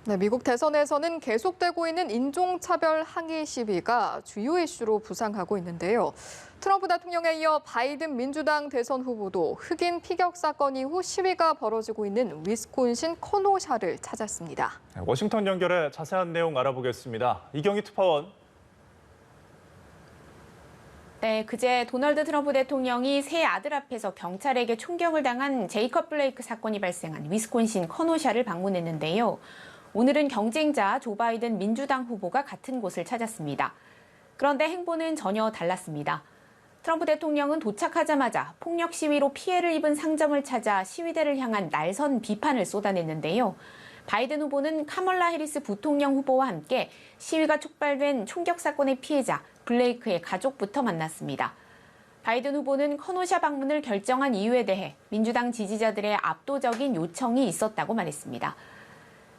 네, 미국 대선에서는 계속되고 있는 인종차별 항의 시위가 주요 이슈로 부상하고 있는데요. 트럼프 대통령에 이어 바이든 민주당 대선 후보도 흑인 피격 사건 이후 시위가 벌어지고 있는 위스콘신 커노샤를 찾았습니다. 워싱턴 연결해 자세한 내용 알아보겠습니다. 이경희 특파원. 네, 그제 도널드 트럼프 대통령이 새 아들 앞에서 경찰에게 총격을 당한 제이컵 블레이크 사건이 발생한 위스콘신 커노샤를 방문했는데요. 오늘은 경쟁자 조 바이든 민주당 후보가 같은 곳을 찾았습니다. 그런데 행보는 전혀 달랐습니다. 트럼프 대통령은 도착하자마자 폭력 시위로 피해를 입은 상점을 찾아 시위대를 향한 날선 비판을 쏟아냈는데요. 바이든 후보는 카멀라 해리스 부통령 후보와 함께 시위가 촉발된 총격 사건의 피해자 블레이크의 가족부터 만났습니다. 바이든 후보는 커노샤 방문을 결정한 이유에 대해 민주당 지지자들의 압도적인 요청이 있었다고 말했습니다.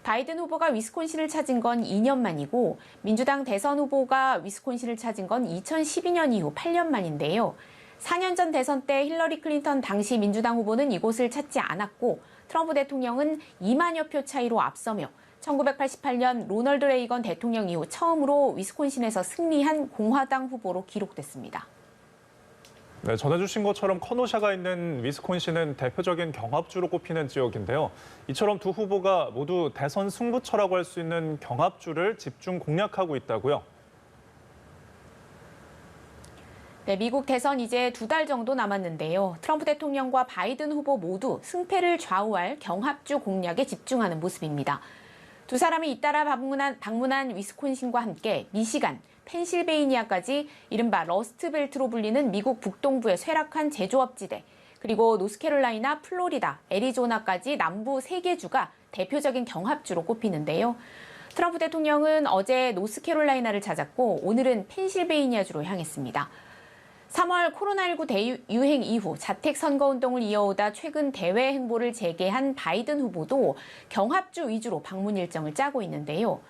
바이든 후보가 위스콘신을 찾은 건 2년 만이고 민주당 대선 후보가 위스콘신을 찾은 건 2012년 이후 8년 만인데요. 4년 전 대선 때 힐러리 클린턴 당시 민주당 후보는 이곳을 찾지 않았고 트럼프 대통령은 2만여 표 차이로 앞서며 1988년 로널드 레이건 대통령 이후 처음으로 위스콘신에서 승리한 공화당 후보로 기록됐습니다. 네, 전해주신 것처럼 커노샤가 있는 위스콘신은 대표적인 경합주로 꼽히는 지역인데요. 이처럼 두 후보가 모두 대선 승부처라고 할 수 있는 경합주를 집중 공략하고 있다고요? 네, 미국 대선 이제 2달 정도 남았는데요. 트럼프 대통령과 바이든 후보 모두 승패를 좌우할 경합주 공략에 집중하는 모습입니다. 두 사람이 잇따라 방문한 위스콘신과 함께 미시간, 펜실베이니아까지 이른바 러스트벨트로 불리는 미국 북동부의 쇠락한 제조업지대, 그리고 노스캐롤라이나, 플로리다, 애리조나까지 남부 3개 주가 대표적인 경합주로 꼽히는데요. 트럼프 대통령은 어제 노스캐롤라이나를 찾았고 오늘은 펜실베이니아주로 향했습니다. 3월 코로나19 대유행 이후 자택 선거운동을 이어오다 최근 대외 행보를 재개한 바이든 후보도 경합주 위주로 방문 일정을 짜고 있는데요.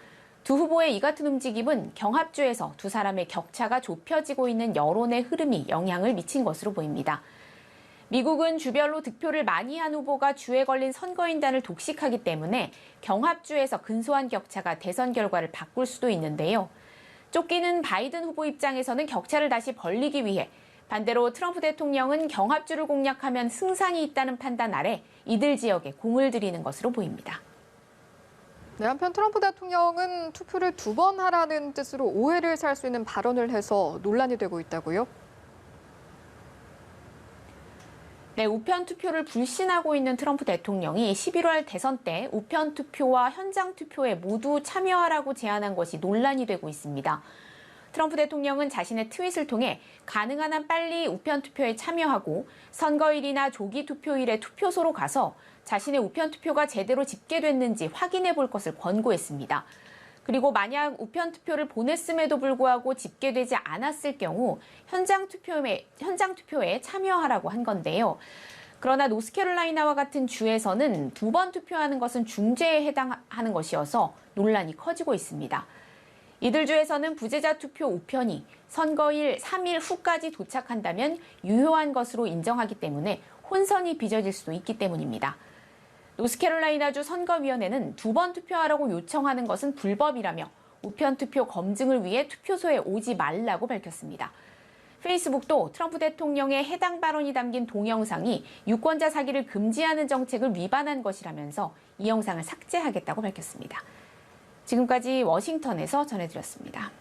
두 후보의 이 같은 움직임은 경합주에서 두 사람의 격차가 좁혀지고 있는 여론의 흐름이 영향을 미친 것으로 보입니다. 미국은 주별로 득표를 많이 한 후보가 주에 걸린 선거인단을 독식하기 때문에 경합주에서 근소한 격차가 대선 결과를 바꿀 수도 있는데요. 쫓기는 바이든 후보 입장에서는 격차를 다시 벌리기 위해 반대로 트럼프 대통령은 경합주를 공략하면 승산이 있다는 판단 아래 이들 지역에 공을 들이는 것으로 보입니다. 네, 한편 트럼프 대통령은 투표를 2번 하라는 뜻으로 오해를 살 수 있는 발언을 해서 논란이 되고 있다고요? 네, 우편 투표를 불신하고 있는 트럼프 대통령이 11월 대선 때 우편 투표와 현장 투표에 모두 참여하라고 제안한 것이 논란이 되고 있습니다. 트럼프 대통령은 자신의 트윗을 통해 가능한 한 빨리 우편 투표에 참여하고 선거일이나 조기 투표일에 투표소로 가서 자신의 우편 투표가 제대로 집계됐는지 확인해 볼 것을 권고했습니다. 그리고 만약 우편 투표를 보냈음에도 불구하고 집계되지 않았을 경우 현장 투표에 참여하라고 한 건데요. 그러나 노스캐롤라이나와 같은 주에서는 2번 투표하는 것은 중죄에 해당하는 것이어서 논란이 커지고 있습니다. 이들 주에서는 부재자 투표 우편이 선거일 3일 후까지 도착한다면 유효한 것으로 인정하기 때문에 혼선이 빚어질 수도 있기 때문입니다. 노스캐롤라이나주 선거위원회는 2번 투표하라고 요청하는 것은 불법이라며 우편 투표 검증을 위해 투표소에 오지 말라고 밝혔습니다. 페이스북도 트럼프 대통령의 해당 발언이 담긴 동영상이 유권자 사기를 금지하는 정책을 위반한 것이라면서 이 영상을 삭제하겠다고 밝혔습니다. 지금까지 워싱턴에서 전해드렸습니다.